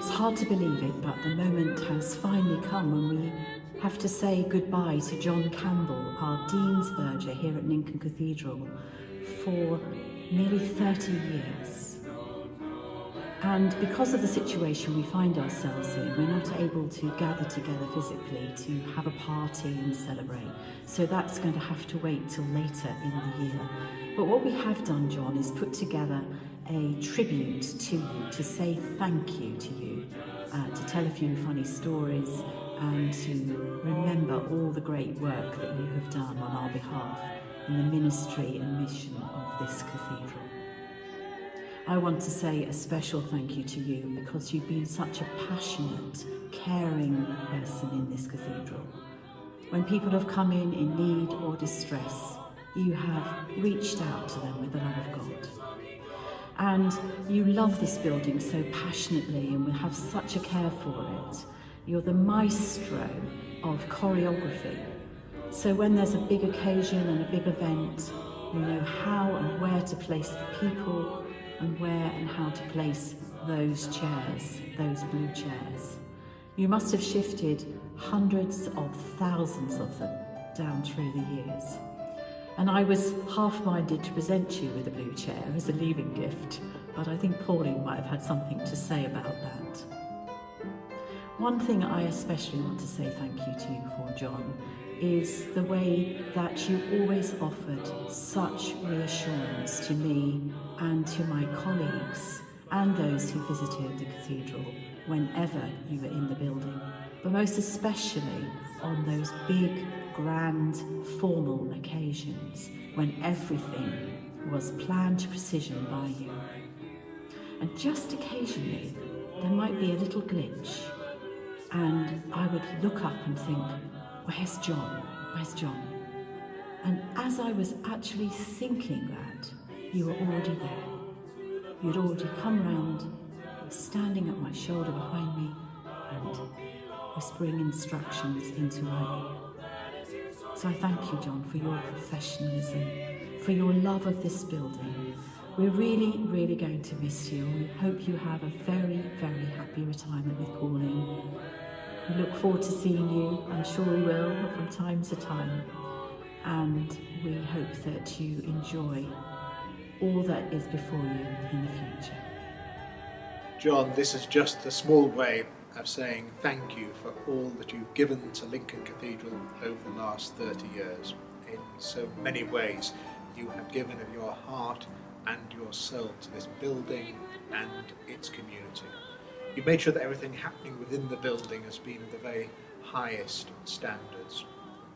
it's hard to believe it, but the moment has finally come when we have to say goodbye to John Campbell, our Dean's Verger here at Lincoln Cathedral, for nearly 30 years. And because of the situation we find ourselves in, we're not able to gather together physically to have a party and celebrate. So that's going to have to wait till later in the year. But what we have done, John, is put together a tribute to you, to say thank you to you, to tell a few funny stories and to remember all the great work that you have done on our behalf in the ministry and mission of this cathedral. I want to say a special thank you to you because you've been such a passionate, caring person in this cathedral. When people have come in need or distress, you have reached out to them with the love of God. And you love this building so passionately and we have such a care for it. You're the maestro of choreography. So when there's a big occasion and a big event, you know how and where to place the people and where and how to place those chairs, those blue chairs. You must have shifted hundreds of thousands of them down through the years. And I was half-minded to present you with a blue chair as a leaving gift, but I think Pauline might have had something to say about that. One thing I especially want to say thank you to you for, John, is the way that you always offered such reassurance to me and to my colleagues and those who visited the cathedral whenever you were in the building, but most especially on those big, grand, formal occasions when everything was planned to precision by you. And just occasionally, there might be a little glitch, and I would look up and think, where's John? Where's John? And as I was actually thinking that, you were already there. You'd already come round, you were standing at my shoulder behind me and whispering instructions into my ear. So I thank you, John, for your professionalism, for your love of this building. We're really, really going to miss you. We hope you have a very, very happy retirement with Pauline. We look forward to seeing you, I'm sure we will, from time to time. And we hope that you enjoy all that is before you in the future. John, this is just a small way of saying thank you for all that you've given to Lincoln Cathedral over the last 30 years. In so many ways, you have given of your heart and your soul to this building and its community. You made sure that everything happening within the building has been of the very highest standards.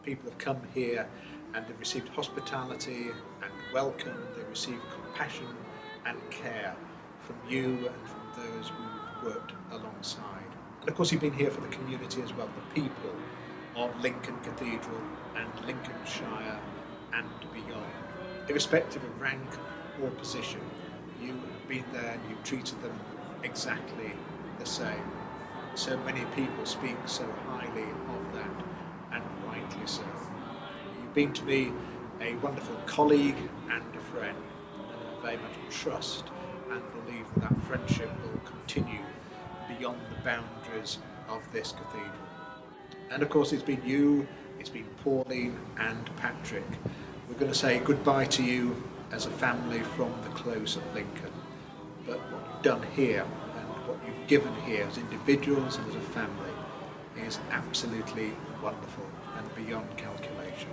People have come here and they've received hospitality and welcome, they've received compassion and care from you and from those we've worked alongside. And of course you've been here for the community as well, the people of Lincoln Cathedral and Lincolnshire and beyond. Irrespective of rank or position, you have been there and you've treated them exactly the same. So many people speak so highly of that, and rightly so. You've been to me a wonderful colleague and a friend, and I very much trust and believe that that friendship will continue beyond the boundaries of this cathedral. And of course it's been you, it's been Pauline and Patrick. We're going to say goodbye to you as a family from the close of Lincoln, but what you've done here and what you've given here as individuals and as a family is absolutely wonderful and beyond calculation.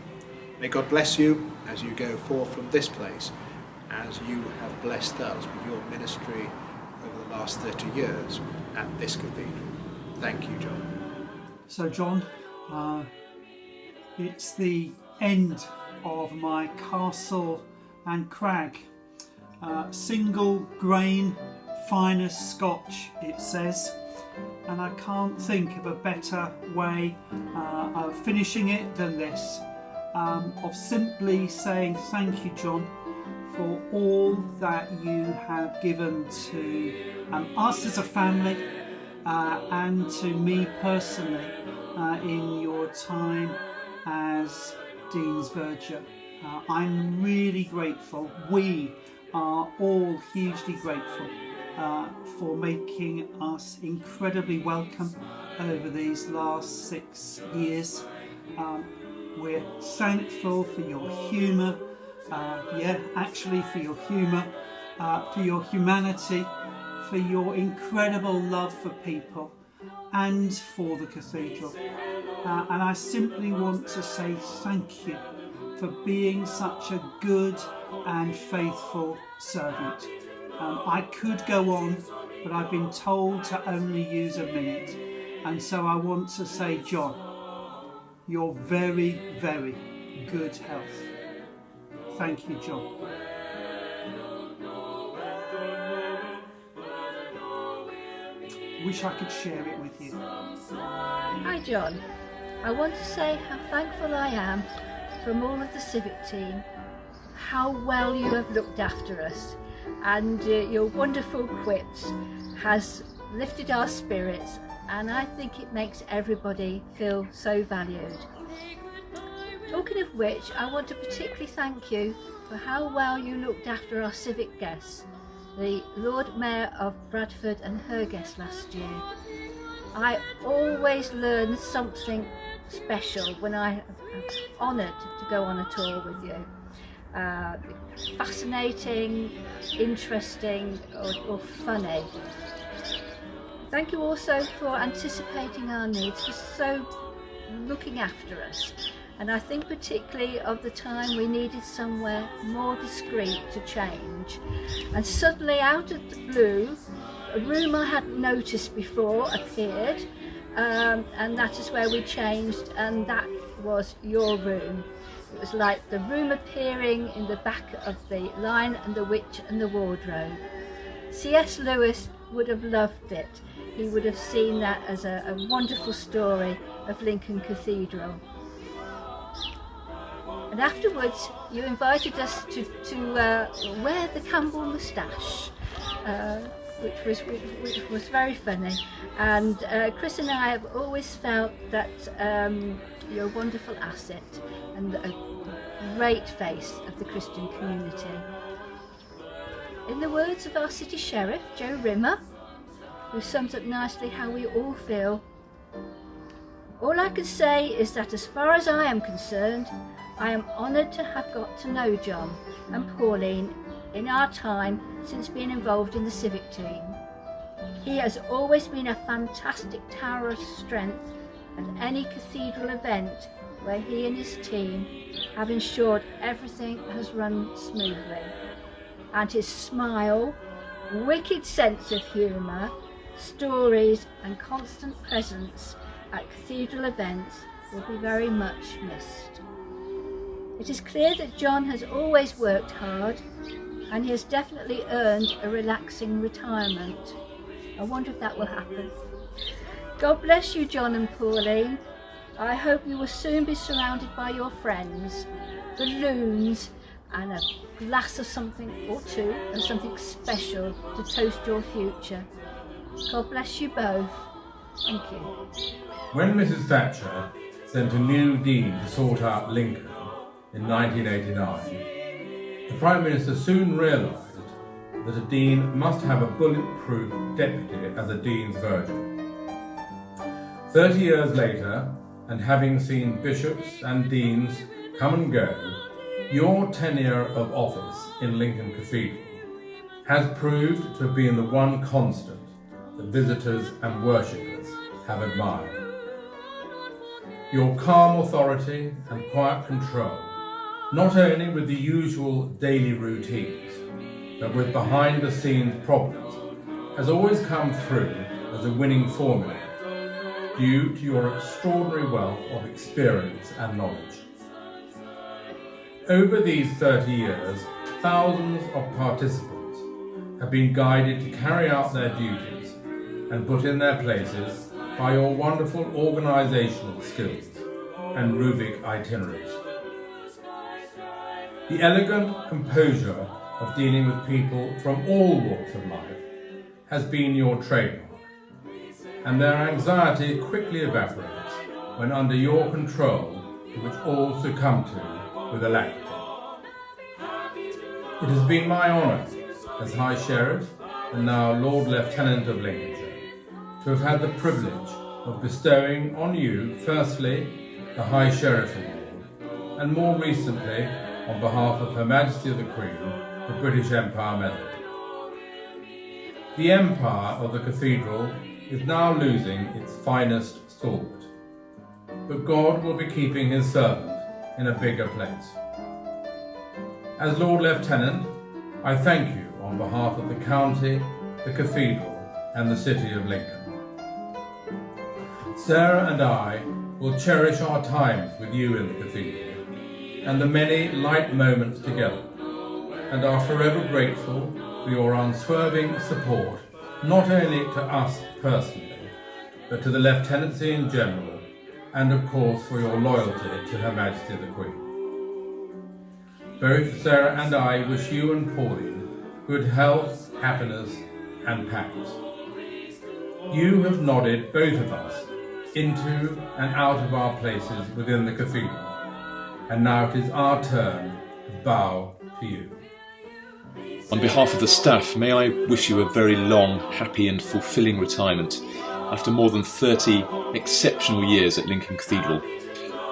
May God bless you as you go forth from this place, as you have blessed us with your ministry over the last 30 years at this cathedral. Thank you, John. So John, it's the end of my castle and crag. Single grain, finest Scotch, it says, and I can't think of a better way of finishing it than this, of simply saying thank you, John, for all that you have given to us as a family and to me personally in your time as Dean's Verger. I'm really grateful. We are all hugely grateful for making us incredibly welcome over these last 6 years. We're thankful for your humour, for your humour, for your humanity, for your incredible love for people and for the cathedral. And I simply want to say thank you for being such a good and faithful servant. I could go on, but I've been told to only use a minute. And so I want to say, John, you're very, very good health. Thank you, John. Wish I could share it with you. Hi John, I want to say how thankful I am from all of the civic team, how well you have looked after us, and your wonderful quips has lifted our spirits, and I think it makes everybody feel so valued. Talking of which, I want to particularly thank you for how well you looked after our civic guests, the Lord Mayor of Bradford and her guests last year. I always learn something special when I am honoured to go on a tour with you. Fascinating, interesting or funny. Thank you also for anticipating our needs, for so looking after us. And I think particularly of the time we needed somewhere more discreet to change. And suddenly out of the blue, a room I hadn't noticed before appeared, and that is where we changed, and that was your room. It was like the room appearing in the back of the Lion and the Witch and the Wardrobe. C.S. Lewis would have loved it. He would have seen that as a wonderful story of Lincoln Cathedral. And afterwards, you invited us to wear the Campbell moustache, which was very funny. And Chris and I have always felt that you're a wonderful asset and a great face of the Christian community. In the words of our city sheriff, Joe Rimmer, who sums up nicely how we all feel, all I can say is that as far as I am concerned, I am honoured to have got to know John and Pauline in our time since being involved in the civic team. He has always been a fantastic tower of strength at any cathedral event where he and his team have ensured everything has run smoothly. And his smile, wicked sense of humour, stories and constant presence at cathedral events will be very much missed. It is clear that John has always worked hard, and he has definitely earned a relaxing retirement. I wonder if that will happen. God bless you, John and Pauline. I hope you will soon be surrounded by your friends, balloons, and a glass of something or two, and something special to toast your future. God bless you both. Thank you. When Mrs. Thatcher sent a new dean to sort out Lincoln in 1989, the Prime Minister soon realised that a dean must have a bulletproof deputy as a dean's verger. 30 years later, and having seen bishops and deans come and go, your tenure of office in Lincoln Cathedral has proved to have been the one constant that visitors and worshippers have admired. Your calm authority and quiet control, not only with the usual daily routines, but with behind-the-scenes problems, has always come through as a winning formula, due to your extraordinary wealth of experience and knowledge. Over these 30 years, thousands of participants have been guided to carry out their duties and put in their places by your wonderful organisational skills and rubric itineraries. The elegant composure of dealing with people from all walks of life has been your trademark, and their anxiety quickly evaporates when under your control, to which all succumb to with alacrity. It has been my honour as High Sheriff and now Lord Lieutenant of Lincolnshire, to have had the privilege of bestowing on you, firstly, the High Sheriff Award, and more recently, on behalf of Her Majesty the Queen, the British Empire Medal. The empire of the cathedral is now losing its finest stalwart, but God will be keeping his servant in a bigger place. As Lord Lieutenant, I thank you on behalf of the county, the cathedral, and the city of Lincoln. Sarah and I will cherish our times with you in the cathedral and the many light moments together, and are forever grateful for your unswerving support, not only to us personally, but to the Lieutenancy in general, and of course for your loyalty to Her Majesty the Queen. Both Sarah and I wish you and Pauline good health, happiness, and pax. You have nodded both of us into and out of our places within the cathedral, and now it is our turn to bow to you. On behalf of the staff, may I wish you a very long, happy and fulfilling retirement after more than 30 exceptional years at Lincoln Cathedral.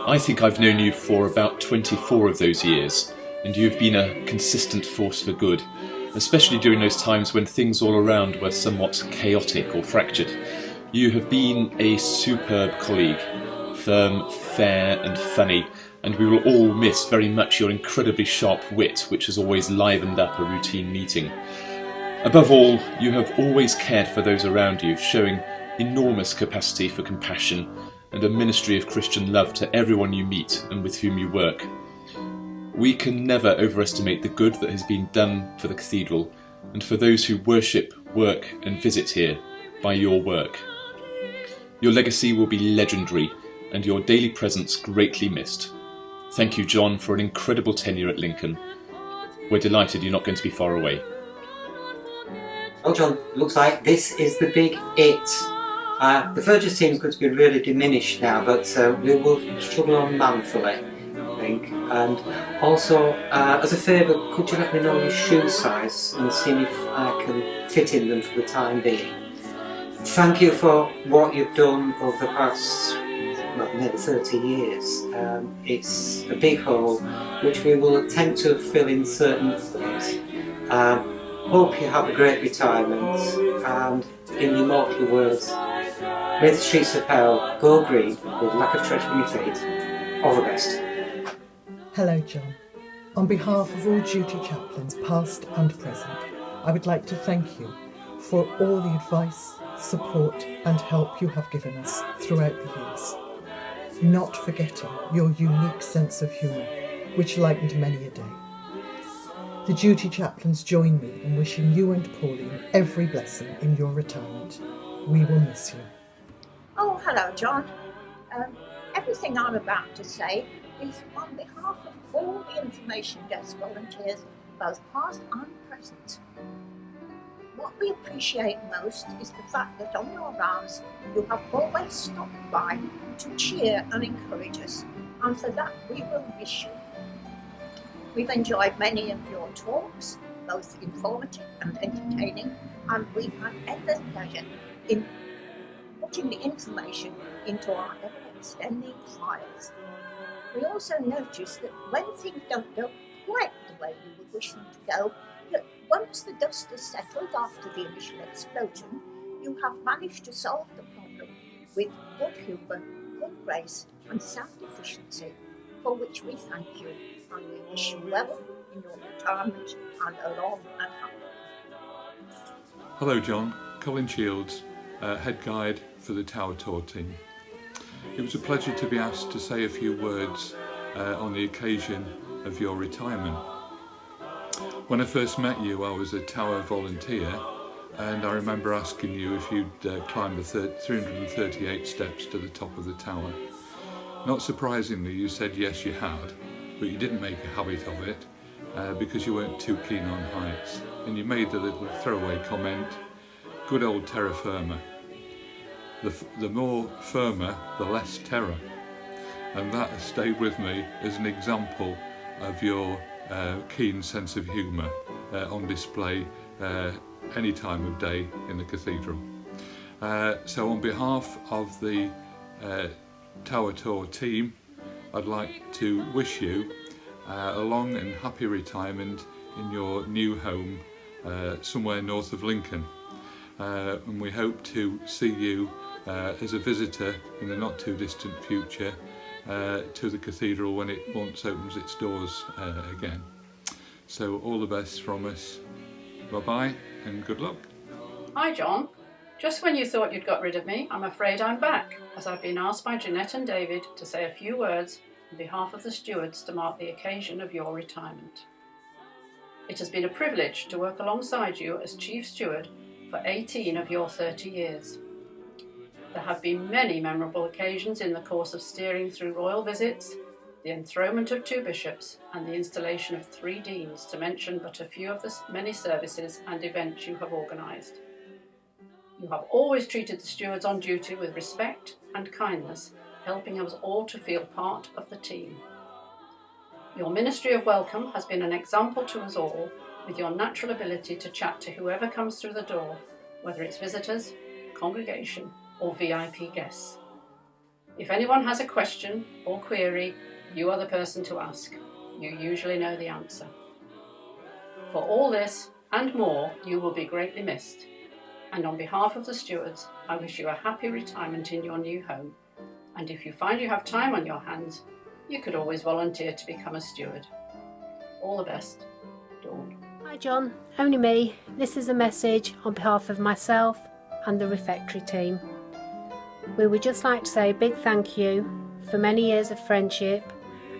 I think I've known you for about 24 of those years, and you've been a consistent force for good, especially during those times when things all around were somewhat chaotic or fractured. You have been a superb colleague, firm, fair and funny, and we will all miss very much your incredibly sharp wit, which has always livened up a routine meeting. Above all, you have always cared for those around you, showing enormous capacity for compassion and a ministry of Christian love to everyone you meet and with whom you work. We can never overestimate the good that has been done for the cathedral and for those who worship, work and visit here by your work. Your legacy will be legendary and your daily presence greatly missed. Thank you, John, for an incredible tenure at Lincoln. We're delighted you're not going to be far away. Well, John, looks like this is the big it. The Verger team is going to be really diminished now, but we will struggle on manfully, I think. And also, as a favour, could you let me know your shoe size and see if I can fit in them for the time being? Thank you for what you've done over the past nearly 30 years. It's a big hole which we will attempt to fill in certain ways. Hope you have a great retirement, and in the immortal words, may the streets of hell go green with lack of treasure in your feet. All the best. Hello, John. On behalf of all duty chaplains, past and present, I would like to thank you for all the advice, support and help you have given us throughout the years, not forgetting your unique sense of humour, which lightened many a day. The duty chaplains join me in wishing you and Pauline every blessing in your retirement. We will miss you. Oh, hello, John. Everything I'm about to say is on behalf of all the information desk volunteers, both past and present. What we appreciate most is the fact that on your rounds you have always stopped by to cheer and encourage us, and for that we will miss you. We've enjoyed many of your talks, both informative and entertaining, and we've had endless pleasure in putting the information into our ever-extending files. We also noticed that when things don't go quite the way you would wish them to go, that once the dust has settled after the initial explosion, you have managed to solve the problem with good humour, good grace and sound efficiency, for which we thank you, and we wish you well in your retirement and a long and happy life. Hello John, Colin Shields, head guide for the Tower Tour team. It was a pleasure to be asked to say a few words on the occasion of your retirement. When I first met you, I was a Tower volunteer, and I remember asking you if you'd climbed the 338 steps to the top of the tower. Not surprisingly, you said yes you had, but you didn't make a habit of it because you weren't too keen on heights, and you made the little throwaway comment, good old terra firma. The more firmer, the less terror. And that has stayed with me as an example of your keen sense of humour on display any time of day in the cathedral. So on behalf of the Tower Tour team, I'd like to wish you a long and happy retirement in your new home somewhere north of Lincoln. And we hope to see you as a visitor in the not too distant future to the cathedral when it once opens its doors again. So all the best from us. Bye bye and good luck. Hi John. Just when you thought you'd got rid of me, I'm afraid I'm back, as I've been asked by Jeanette and David to say a few words on behalf of the stewards to mark the occasion of your retirement. It has been a privilege to work alongside you as Chief Steward for 18 of your 30 years. There have been many memorable occasions in the course of steering through royal visits, the enthronement of 2 bishops and the installation of 3 deans, to mention but a few of the many services and events you have organised. You have always treated the stewards on duty with respect and kindness, helping us all to feel part of the team. Your ministry of welcome has been an example to us all, with your natural ability to chat to whoever comes through the door, whether it's visitors, congregation or VIP guests. If anyone has a question or query, you are the person to ask. You usually know the answer. For all this and more, you will be greatly missed. And on behalf of the stewards, I wish you a happy retirement in your new home. And if you find you have time on your hands, you could always volunteer to become a steward. All the best, Dawn. Hi John, only me. This is a message on behalf of myself and the refectory team. We would just like to say a big thank you for many years of friendship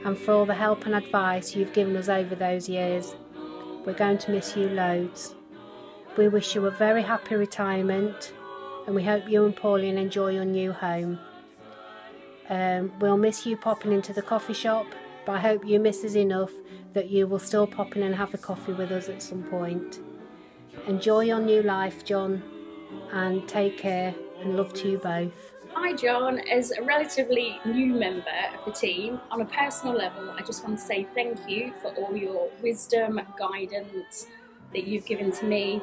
and for all the help and advice you've given us over those years. We're going to miss you loads. We wish you a very happy retirement and we hope you and Pauline enjoy your new home. We'll miss you popping into the coffee shop, but I hope you miss us enough that you will still pop in and have a coffee with us at some point. Enjoy your new life, John, and take care, and love to you both. Hi John, as a relatively new member of the team, on a personal level, I just want to say thank you for all your wisdom, guidance that you've given to me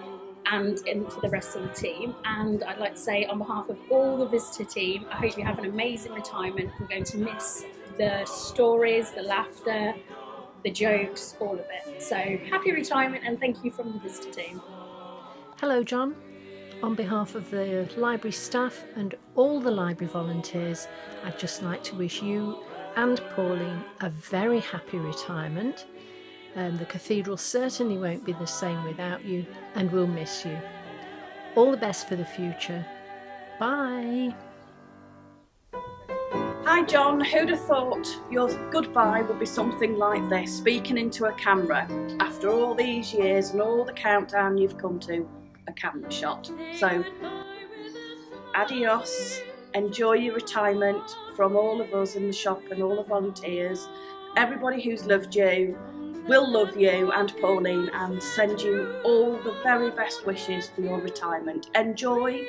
and for the rest of the team. And I'd like to say on behalf of all the visitor team, I hope you have an amazing retirement. We're going to miss the stories, the laughter, the jokes, all of it. So happy retirement and thank you from the visitor team. Hello John. On behalf of the library staff and all the library volunteers, I'd just like to wish you and Pauline a very happy retirement. The cathedral certainly won't be the same without you, and we'll miss you. All the best for the future. Bye. Hi John, who'd have thought your goodbye would be something like this, speaking into a camera after all these years and all the countdown you've come to a camera shot. So, adios, enjoy your retirement from all of us in the shop and all the volunteers. Everybody who's loved you will love you and Pauline and send you all the very best wishes for your retirement. Enjoy,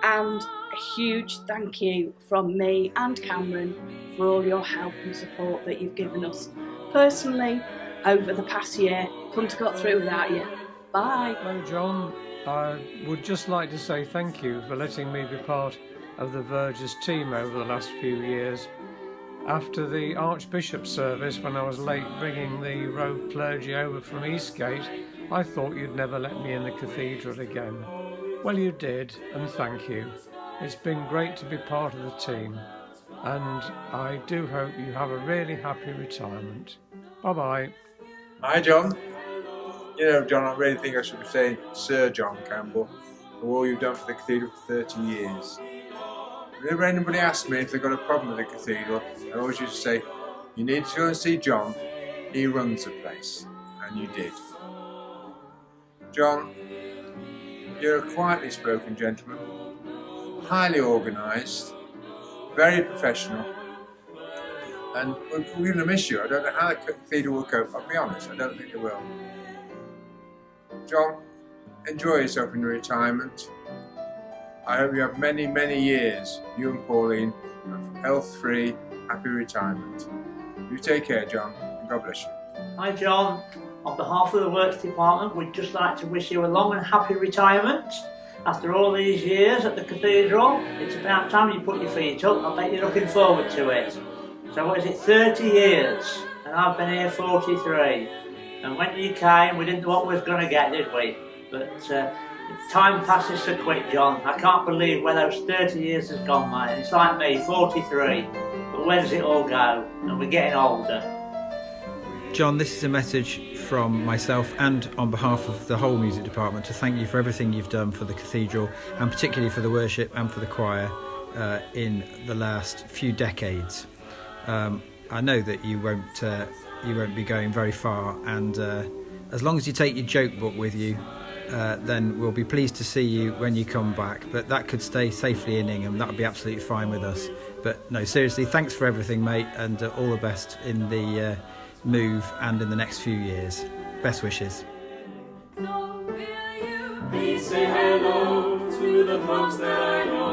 and a huge thank you from me and Cameron for all your help and support that you've given us personally over the past year. Couldn't have got through without you. Bye. Hello John, I would just like to say thank you for letting me be part of the Verger's team over the last few years. After the Archbishop's service, when I was late bringing the rogue clergy over from Eastgate, I thought you'd never let me in the cathedral again. Well, you did, and thank you. It's been great to be part of the team, and I do hope you have a really happy retirement. Bye-bye. Hi, John. You know, John, I really think I should be saying Sir John Campbell for all you've done for the cathedral for 30 years. Whenever anybody asks me if they've got a problem with the cathedral, I always used to say, you need to go and see John, he runs the place. And you did. John, you're a quietly spoken gentleman, highly organised, very professional, and we're going to miss you. I don't know how the cathedral will cope, I'll be honest, I don't think they will. John, enjoy yourself in your retirement. I hope you have many, many years, you and Pauline, of health-free, happy retirement. You take care, John, and God bless you. Hi John, On behalf of the Works Department, we'd just like to wish you a long and happy retirement. After all these years at the Cathedral, it's about time you put your feet up. I bet you're looking forward to it. So what is it, 30 years? And I've been here 43. And when you came, we didn't know what we was going to get, did we? But time passes so quick, John. I can't believe where those 30 years has gone, mate. It's like me, 43. But where does it all go? And we're getting older. John, this is a message from myself and on behalf of the whole music department to thank you for everything you've done for the Cathedral and particularly for the worship and for the choir in the last few decades. I know that you won't be going very far, and as long as you take your joke book with you, then we'll be pleased to see you when you come back. But that could stay safely in Ingham. That would be absolutely fine with us. But no, seriously, thanks for everything, mate, and all the best in the move and in the next few years. Best wishes. Please say hello to the folks that I know.